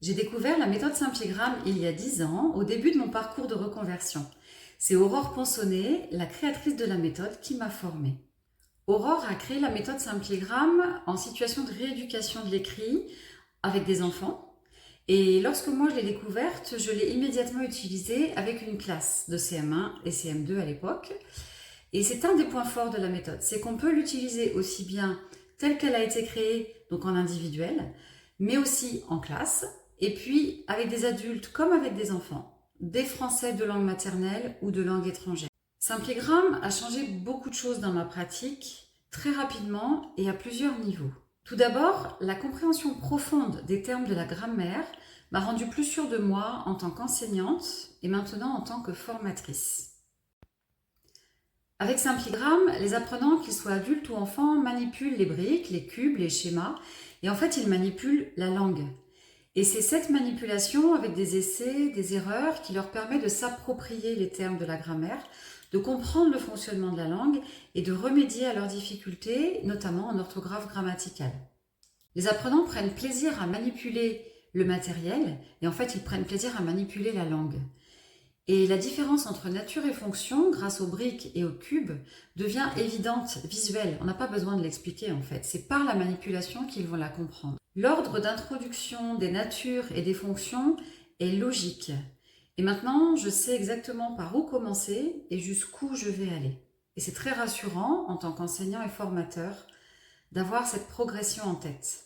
J'ai découvert la méthode Saint-Pégramme il y a 10 ans, au début de mon parcours de reconversion. C'est Aurore Ponsonnet, la créatrice de la méthode, qui m'a formée. Aurore a créé la méthode Saint-Pégramme en situation de rééducation de l'écrit avec des enfants. Et lorsque moi je l'ai découverte, je l'ai immédiatement utilisée avec une classe de CM1 et CM2 à l'époque. Et c'est un des points forts de la méthode, c'est qu'on peut l'utiliser aussi bien telle qu'elle a été créée, donc en individuel, mais aussi en classe, et puis avec des adultes comme avec des enfants, des Français de langue maternelle ou de langue étrangère. Saint-Pégramme a changé beaucoup de choses dans ma pratique, très rapidement et à plusieurs niveaux. Tout d'abord, la compréhension profonde des termes de la grammaire m'a rendue plus sûre de moi en tant qu'enseignante et maintenant en tant que formatrice. Avec Saint-Pégramme, les apprenants, qu'ils soient adultes ou enfants, manipulent les briques, les cubes, les schémas, et en fait, ils manipulent la langue. Et c'est cette manipulation, avec des essais, des erreurs, qui leur permet de s'approprier les termes de la grammaire, de comprendre le fonctionnement de la langue et de remédier à leurs difficultés, notamment en orthographe grammaticale. Les apprenants prennent plaisir à manipuler le matériel, et en fait, ils prennent plaisir à manipuler la langue. Et la différence entre nature et fonction, grâce aux briques et aux cubes, devient évidente, visuelle. On n'a pas besoin de l'expliquer en fait. C'est par la manipulation qu'ils vont la comprendre. L'ordre d'introduction des natures et des fonctions est logique. Et maintenant, je sais exactement par où commencer et jusqu'où je vais aller. Et c'est très rassurant, en tant qu'enseignant et formateur, d'avoir cette progression en tête.